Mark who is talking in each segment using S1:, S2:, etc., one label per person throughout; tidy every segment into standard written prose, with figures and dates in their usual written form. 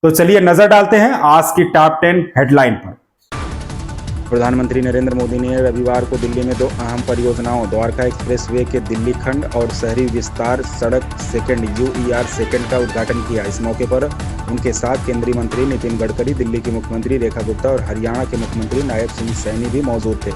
S1: तो चलिए नजर डालते हैं आज की टॉप 10 हेडलाइन पर।
S2: प्रधानमंत्री नरेंद्र मोदी ने रविवार को दिल्ली में 2 अहम परियोजनाओं द्वारका एक्सप्रेसवे के दिल्ली खंड और शहरी विस्तार सड़क सेकंड यूईआर सेकंड का उद्घाटन किया। इस मौके पर उनके साथ केंद्रीय मंत्री नितिन गडकरी, दिल्ली की मुख्यमंत्री रेखा गुप्ता और हरियाणा के मुख्यमंत्री नायब सिंह सैनी भी मौजूद थे।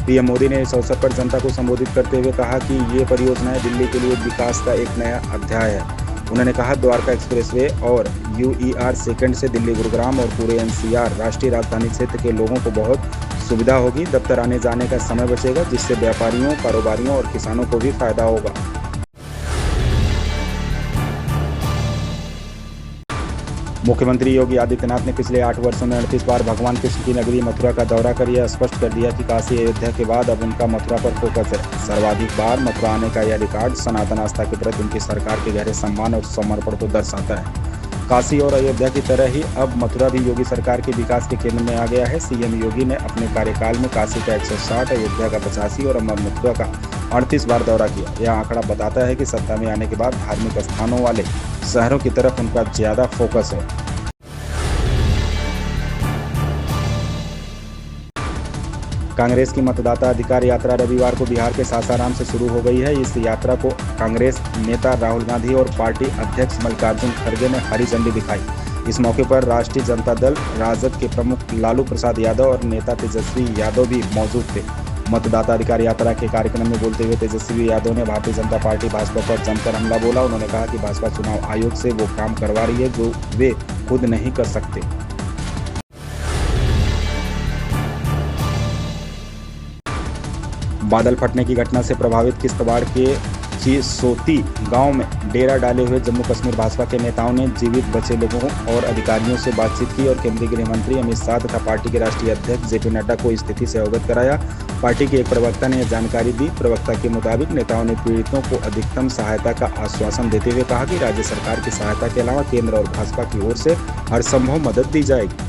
S2: पीएम मोदी ने इस अवसर पर जनता को संबोधित करते हुए कहा कि ये परियोजनाएं दिल्ली के लिए विकास का एक नया अध्याय है। उन्होंने कहा, द्वारका एक्सप्रेसवे और यूईआर सेकंड से दिल्ली, गुरुग्राम और पूरे एनसीआर राष्ट्रीय राजधानी क्षेत्र के लोगों को बहुत सुविधा होगी। दफ्तर आने जाने का समय बचेगा, जिससे व्यापारियों, कारोबारियों और किसानों को भी फायदा होगा। मुख्यमंत्री योगी आदित्यनाथ ने पिछले 8 वर्षों में 38 बार भगवान कृष्ण की नगरी मथुरा का दौरा कर यह स्पष्ट कर दिया कि काशी अयोध्या के बाद अब उनका मथुरा पर फोकस है। सर्वाधिक बार मथुरा आने का यह रिकॉर्ड सनातन आस्था के प्रति उनकी सरकार के गहरे सम्मान और समर्पण को दर्शाता है। काशी और अयोध्या की तरह ही अब मथुरा भी योगी सरकार के विकास के केंद्र में आ गया है। सीएम योगी ने अपने कार्यकाल में काशी का 160, अयोध्या का 85 और मथुरा का 38 बार दौरा किया। यह आंकड़ा बताता है कि सत्ता में आने के बाद धार्मिक स्थानों वाले शहरों की तरफ उनका ज्यादा फोकस है। कांग्रेस की मतदाता अधिकार यात्रा रविवार को बिहार के सासाराम से शुरू हो गई है। इस यात्रा को कांग्रेस नेता राहुल गांधी और पार्टी अध्यक्ष मल्लिकार्जुन खड़गे ने हरी झंडी दिखाई। इस मौके पर राष्ट्रीय जनता दल राजद के प्रमुख लालू प्रसाद यादव और नेता तेजस्वी यादव भी मौजूद थे। मतदाता अधिकार यात्रा के कार्यक्रम में बोलते हुए तेजस्वी यादव ने भारतीय जनता पार्टी भाजपा पर जमकर हमला बोला। उन्होंने कहा कि भाजपा चुनाव आयोग से वो काम करवा रही है जो वे खुद नहीं कर सकते। बादल फटने की घटना से प्रभावित किश्तवाड़ के चिसोती गांव में डेरा डाले हुए जम्मू कश्मीर भाजपा के नेताओं ने जीवित बचे लोगों और अधिकारियों से बातचीत की और केंद्रीय गृह मंत्री अमित शाह तथा पार्टी के राष्ट्रीय अध्यक्ष जेपी नड्डा को स्थिति से अवगत कराया। पार्टी के एक प्रवक्ता ने यह जानकारी दी। प्रवक्ता के मुताबिक नेताओं ने पीड़ितों को अधिकतम सहायता का आश्वासन देते हुए कहा कि राज्य सरकार की सहायता के अलावा केंद्र और भाजपा की ओर से हर संभव मदद दी जाएगी।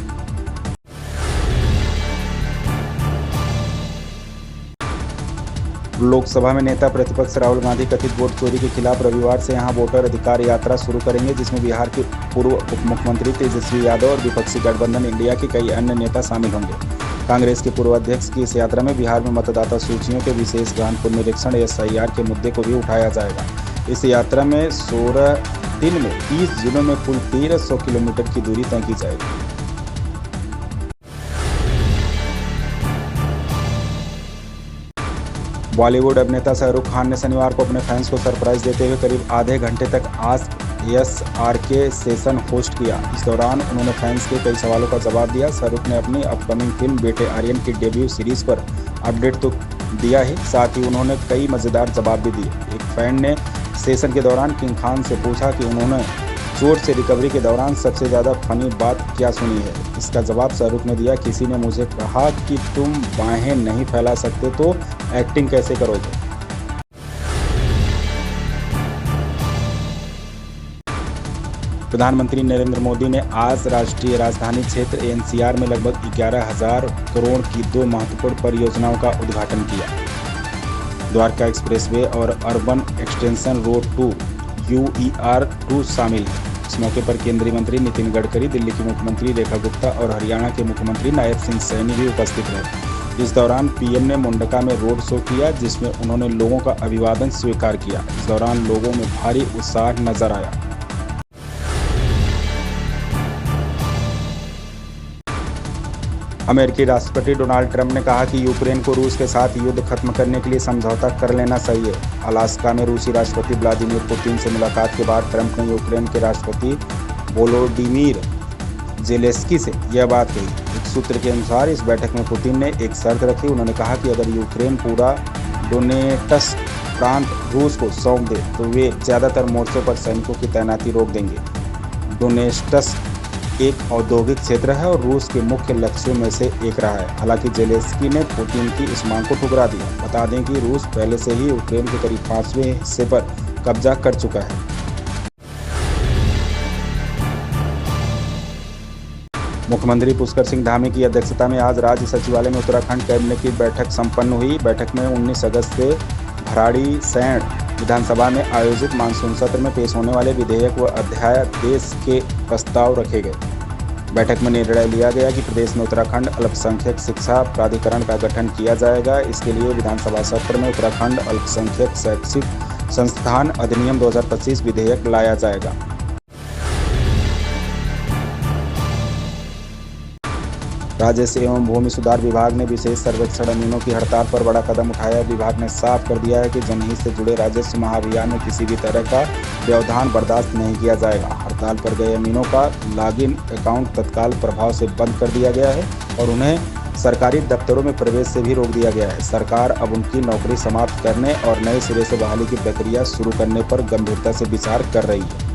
S2: लोकसभा में नेता प्रतिपक्ष राहुल गांधी कथित वोट चोरी के खिलाफ रविवार से यहां वोटर अधिकार यात्रा शुरू करेंगे, जिसमें बिहार के पूर्व उप मुख्यमंत्री तेजस्वी यादव और विपक्षी गठबंधन इंडिया के कई अन्य नेता शामिल होंगे। कांग्रेस के पूर्व अध्यक्ष की इस यात्रा में बिहार में मतदाता सूचियों के विशेष गहन पुनरीक्षण एसआईआर के मुद्दे को भी उठाया जाएगा। इस यात्रा में 16 दिन में 30 जिलों में कुल 1300 किलोमीटर की दूरी तय की जाएगी। बॉलीवुड अभिनेता शाहरुख खान ने शनिवार को अपने फैंस को सरप्राइज देते हुए करीब आधे घंटे तक आस्क एसआरके सेशन होस्ट किया। इस दौरान उन्होंने फैंस के कई सवालों का जवाब दिया। शाहरुख ने अपनी अपकमिंग फिल्म बेटे आर्यन की डेब्यू सीरीज पर अपडेट तो दिया ही, साथ ही उन्होंने कई मजेदार जवाब भी दिए। एक फैन ने सेशन के दौरान किंग खान से पूछा कि उन्होंने चोट से रिकवरी के दौरान सबसे ज़्यादा फनी बात क्या सुनी है। इसका जवाब शाहरुख ने दिया, किसी ने मुझे कहा कि तुम बाहें नहीं फैला सकते तो एक्टिंग कैसे करोगे। प्रधानमंत्री नरेंद्र मोदी ने आज राष्ट्रीय राजधानी क्षेत्र एनसीआर में लगभग 11,000 करोड़ की 2 महत्वपूर्ण परियोजनाओं का उद्घाटन किया। द्वारका एक्सप्रेसवे और अर्बन एक्सटेंशन रोड 2 यूईआर 2 शामिल है। इस मौके पर केंद्रीय मंत्री नितिन गडकरी, दिल्ली की मुख्यमंत्री रेखा गुप्ता और हरियाणा के मुख्यमंत्री नायब सिंह सैनी भी उपस्थित रहे। इस दौरान पीएम ने मुंडका में रोड शो किया, जिसमें उन्होंने लोगों का अभिवादन स्वीकार किया। इस दौरान लोगों में भारी उत्साह नजर आया। अमेरिकी राष्ट्रपति डोनाल्ड ट्रंप ने कहा कि यूक्रेन को रूस के साथ युद्ध खत्म करने के लिए समझौता कर लेना चाहिए। अलास्का में रूसी राष्ट्रपति व्लादिमीर पुतिन से मुलाकात के बाद ट्रंप ने यूक्रेन के राष्ट्रपति वोलोडिमीर जेलेंस्की से यह बात कही। एक सूत्र के अनुसार इस बैठक में पुतिन ने एक शर्त रखी। उन्होंने कहा कि अगर यूक्रेन पूरा डोनेट्स्क प्रांत रूस को सौंप दे तो वे ज़्यादातर मोर्चों पर सैनिकों की तैनाती रोक देंगे। डोनेट्स्क एक औद्योगिक क्षेत्र है और रूस के मुख्य लक्ष्यों में से एक रहा है। हालांकि जेलेंस्की ने पुतिन की इस मांग को ठुकरा दिया। बता दें कि रूस पहले से ही यूक्रेन के करीब 5वें हिस्से पर कब्जा कर चुका है। मुख्यमंत्री पुष्कर सिंह धामी की अध्यक्षता में आज राज्य सचिवालय में उत्तराखंड कैबिनेट की बैठक संपन्न हुई। बैठक में 19 अगस्त से भराड़ीसैंण विधानसभा में आयोजित मानसून सत्र में पेश होने वाले विधेयक व अध्यादेश के प्रस्ताव रखे गए। बैठक में निर्णय लिया गया कि प्रदेश में उत्तराखंड अल्पसंख्यक शिक्षा प्राधिकरण का गठन किया जाएगा। इसके लिए विधानसभा सत्र में उत्तराखंड अल्पसंख्यक शैक्षिक संस्थान अधिनियम 2025 विधेयक लाया जाएगा। राजस्व एवं भूमि सुधार विभाग ने विशेष सर्वेक्षण अमीनों की हड़ताल पर बड़ा कदम उठाया। विभाग ने साफ कर दिया है कि जनहित से जुड़े राजस्व महाअभियान में किसी भी तरह का व्यवधान बर्दाश्त नहीं किया जाएगा। हड़ताल पर गए अमीनों का लॉगिन अकाउंट तत्काल प्रभाव से बंद कर दिया गया है और उन्हें सरकारी दफ्तरों में प्रवेश से भी रोक दिया गया है। सरकार अब उनकी नौकरी समाप्त करने और नए सिरे से बहाली की प्रक्रिया शुरू करने पर गंभीरता से विचार कर रही है।